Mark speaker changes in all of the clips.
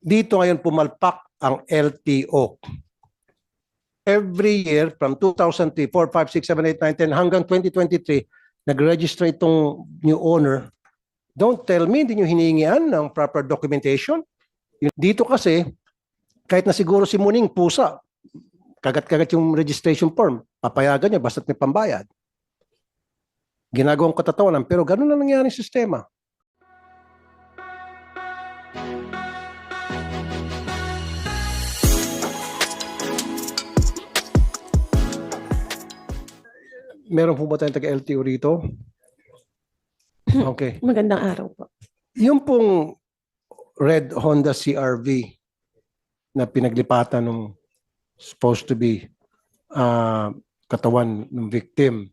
Speaker 1: Dito ngayon pumalpak ang LTO. Every year from 2003, 4, 5, 6, 7, 8, 9, 10 hanggang 2023, nag-register itong new owner. Don't tell me hindi nyo hiningian ng proper documentation. Dito kasi, kahit na siguro si Muning pusa, kagat-kagat yung registration form, papayagan niya basta't may pambayad. Ginagawang katatawanan, pero ganun na nangyari sa sistema. Meron po ba tayong taga-LTO rito? Okay.
Speaker 2: Magandang araw po.
Speaker 1: Yung pong red Honda CR-V na pinaglipatan ng supposed to be katawan ng victim,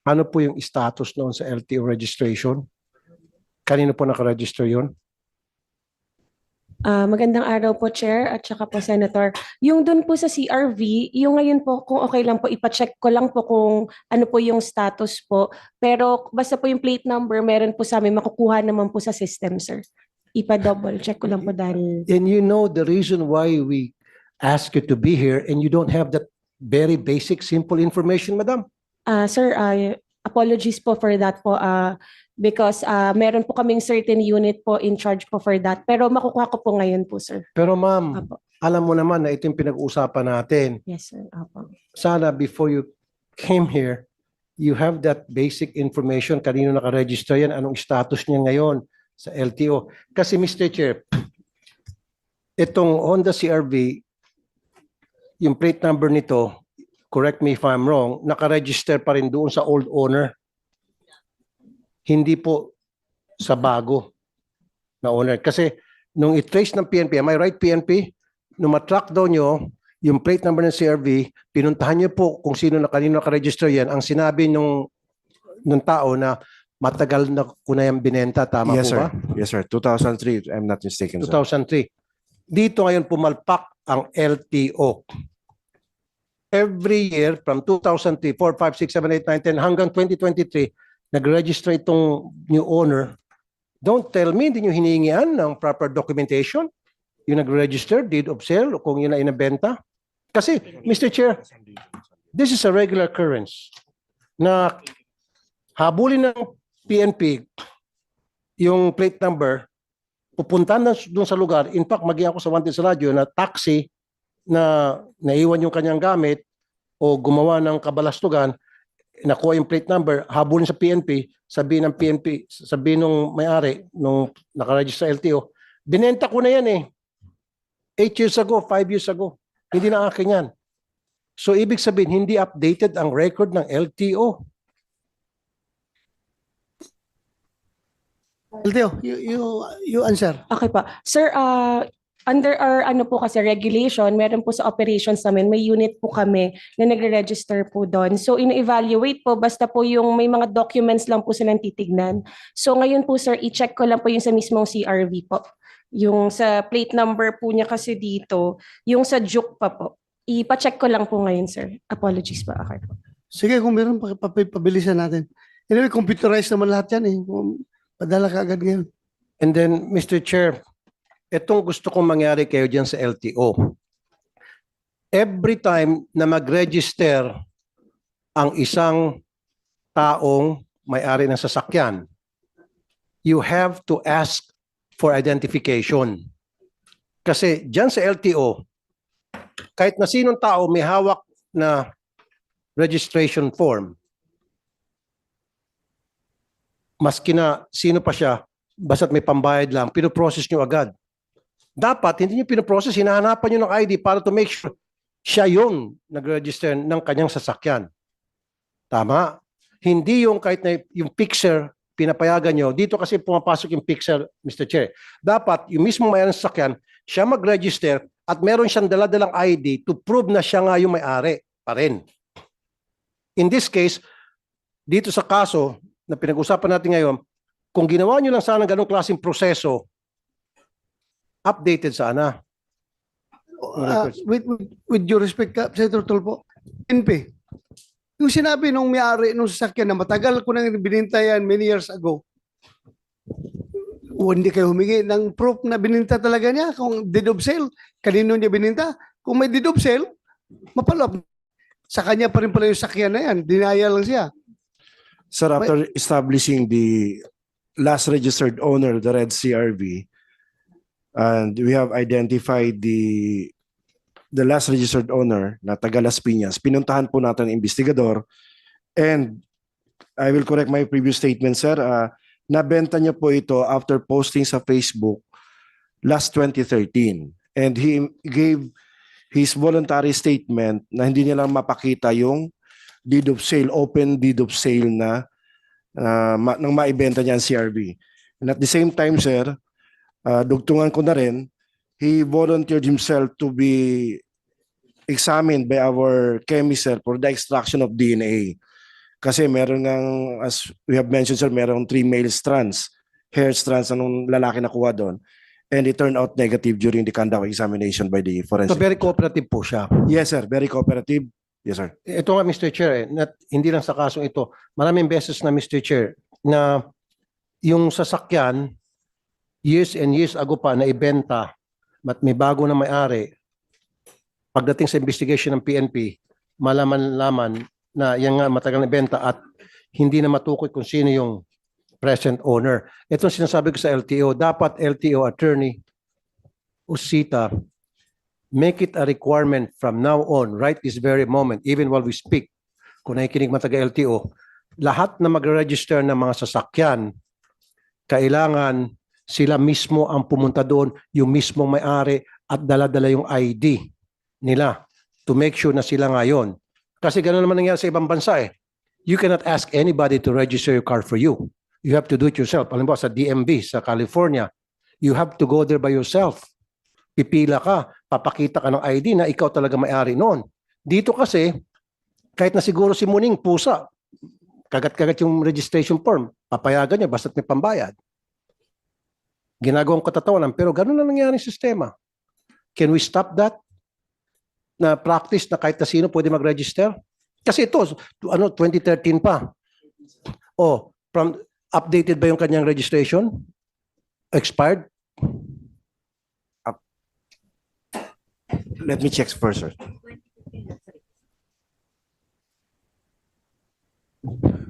Speaker 1: ano po yung status noon sa LTO registration? Kanino po nakaregister yun?
Speaker 2: Magandang araw po, Chair, at saka po, Senator. Yung dun po sa CRV, yung ngayon po, kung okay lang po, ipacheck ko lang po kung ano po yung status po. Pero basta po yung plate number, meron po sa amin, makukuha naman po sa system, sir. Ipa-double check ko lang po dahil...
Speaker 1: And you know the reason why we ask you to be here and you don't have that very basic, simple information, madam?
Speaker 2: Sir, apologies po for that po. Because meron po kaming certain unit po in charge po for that. Pero makukuha ko po ngayon po, sir.
Speaker 1: Pero ma'am,
Speaker 2: Apo.
Speaker 1: alam mo naman na ito yung pinag-uusapan natin.
Speaker 2: Yes, sir. Apo.
Speaker 1: Sana before you came here, you have that basic information. Kanino nakaregister yan? Anong status niya ngayon sa LTO? Kasi Mr. Chair, itong Honda CR-V, yung plate number nito, correct me if I'm wrong, nakaregister pa rin doon sa old owner. Hindi po sa bago na owner. Kasi nung i-trace ng PNP, am I right PNP? Nung matrack daw nyo, yung plate number ng CRV, pinuntahan nyo po kung sino na kanino nakaregister yan. Ang sinabi nung tao na matagal na ko na yung binenta. Tama
Speaker 3: Yes,
Speaker 1: po
Speaker 3: sir.
Speaker 1: ba?
Speaker 3: Yes, sir. 2003, if I'm not mistaken, sir.
Speaker 1: 2003. Dito ngayon pumalpak ang LTO. Every year from 2003, 4, 5, 6, 7, 8, 9, 10 hanggang 2023, nag-register itong new owner. Don't tell me hindi nyo hiningian ng proper documentation. Yung nag-register, deed of sale, o kung yun na inabenta. Kasi, Mr. Chair, this is a regular occurrence na habulin ng PNP yung plate number, pupunta na doon sa lugar. In fact, mag-i ako sa Wanted sa radyo na taxi na naiwan yung kanyang gamit o gumawa ng kabalastugan, nakuha yung plate number, habulin sa PNP, sabihin ng PNP, sabihin nung may-ari, nung nakaregister sa LTO, binenta ko na yan eh. 8 years ago, 5 years ago. Hindi na akin yan. So, ibig sabihin, hindi updated ang record ng LTO.
Speaker 4: LTO, you answer.
Speaker 2: Okay po. Sir, under our ano po kasi regulation, meron po sa operations namin, may unit po kami na nagre-register po doon. So ino-evaluate po, basta po yung may mga documents lang po silang titignan. So ngayon po sir, i-check ko lang po yung sa mismong CRV po. Yung sa plate number po niya kasi dito, yung sa Juke pa po. Ipa-check ko lang po ngayon sir. Apologies po. Okay po.
Speaker 4: Sige, kung meron, pabilisan natin. Anyway, computerized naman lahat yan eh. Padala ka agad ngayon.
Speaker 1: And then, Mr. Chair, itong gusto kong mangyari kayo dyan sa LTO. Every time na mag-register ang isang taong may-ari ng sasakyan, you have to ask for identification. Kasi dyan sa LTO, kahit na sinong tao may hawak na registration form, maski na sino pa siya, basta't may pambayad lang, pinoprocess nyo agad. Dapat, hindi nyo pinoprocess, hinahanapan nyo ng ID para to make sure siya yung nag-register ng kanyang sasakyan. Tama? Hindi yung kahit na yung picture, pinapayagan nyo. Dito kasi pumapasok yung picture, Mr. Chair. Dapat, yung mismo may-ari ng sasakyan, siya mag-register at meron siyang dala-dalang ID to prove na siya nga yung may-ari pa rin. In this case, dito sa kaso na pinag-usapan natin ngayon, kung ginawa nyo lang sana ganong klaseng proseso, updated sana.
Speaker 4: With due respect, Senator Tulfo, NP, yung sinabi nung may-ari nung sasakyan na matagal ko nang bininta yan many years ago, O hindi kayo humingi ng proof na bininta talaga niya kung deed of sale, kanino niya bininta. Kung may deed of sale, mapalop. Sa kanya pa rin pala yung sakyan na yan. Dinaya lang siya.
Speaker 3: Sir, after establishing the last registered owner, the red CRV, and we have identified the last registered owner na taga Las Piñas, pinuntahan po natin ang investigador, and I will correct my previous statement, sir. Nabenta niya po ito after posting sa Facebook last 2013. And he gave his voluntary statement na hindi niya lang mapakita yung deed of sale, open deed of sale na nang maibenta niya ang CRV. And at the same time, sir, dugtungan ko na rin, he volunteered himself to be examined by our chemist, sir, for the extraction of DNA. Kasi meron ng, as we have mentioned, sir, meron 3 male strands, hair strands anong lalaki nakuha doon. And it turned out negative during the conduct of examination by the
Speaker 1: So
Speaker 3: forensic.
Speaker 1: very cooperative po siya.
Speaker 3: Yes, sir. Very cooperative. Yes, sir.
Speaker 1: Ito nga, Mr. Chair, hindi lang sa kasong ito, maraming beses na, Mr. Chair, na yung sasakyan, years and years ago pa na ibenta, at may bago na may-ari, pagdating sa investigation ng PNP, malaman-laman na yan nga matagal na benta at hindi na matukoy kung sino yung present owner. Itong sinasabi ko sa LTO, dapat LTO attorney Usita, make it a requirement from now on, right this very moment, even while we speak, kung nakikinig man taga LTO, lahat na mag-register ng mga sasakyan, kailangan sila mismo ang pumunta doon, yung mismong may-ari at dala-dala yung ID nila to make sure na sila ngayon. Kasi gano'n naman nangyari sa ibang bansa eh. You cannot ask anybody to register your car for you. You have to do it yourself. Alam mo, sa DMV, sa California, you have to go there by yourself. Pipila ka, papakita ka ng ID na ikaw talaga may-ari noon. Dito kasi, kahit na siguro si Muning pusa, kagat-kagat yung registration form, papayagan niya basta't may pambayad. Ginagawang katatawanan, pero gano'n na nangyari sa sistema. Can we stop that? Na practice na kahit na sino pwede mag-register? Kasi ito, 2013 pa. Oh, updated ba yung kanyang registration? Expired?
Speaker 3: Let me check first, sir.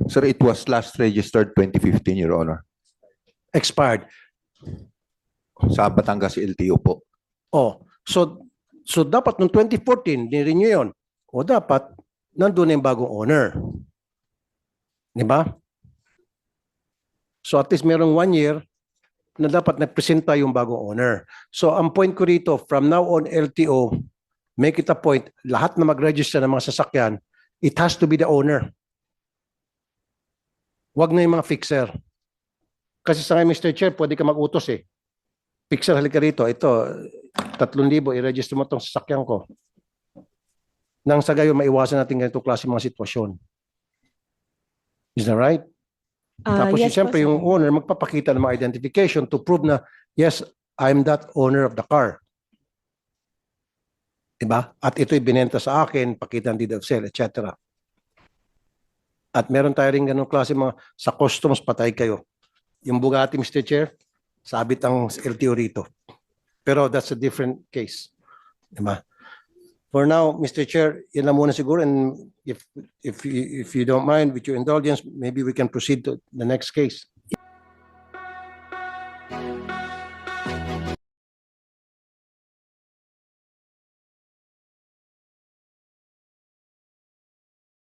Speaker 5: Sir, it was last registered 2015, Your Honor.
Speaker 1: Expired.
Speaker 5: Sa Batangas LTO po.
Speaker 1: Oh, so dapat noong 2014, nirenew yun. O dapat, nandun na yung bagong owner. Di ba? So at least merong 1 year na dapat nagpresenta yung bagong owner. So ang point ko rito, from now on LTO, make it a point, lahat na mag-register ng mga sasakyan, it has to be the owner. Wag na yung mga fixer. Kasi sa ngayon, Mr. Chair, pwede ka mag-utos eh. Fixer, halika rito. Ito, 3,000, i-register mo itong sasakyan ko. Nang sa gayon, maiwasan natin ganitong klase mga sitwasyon. Is that right? Tapos
Speaker 2: Yes po,
Speaker 1: siyempre
Speaker 2: sir.
Speaker 1: yung owner magpapakita ng mga identification to prove na, yes, I'm that owner of the car. Diba? At ito'y binenta sa akin, pakita ng deed of sale, etc. At meron tayo rin ganong klase mga sa customs, patay kayo. Yung Bugatti, Mr. Chair, sabit ang LTO rito. Pero that's a different case. Diba? For now, Mr. Chair, yun lang muna siguro. And if you don't mind, with your indulgence, maybe we can proceed to the next case.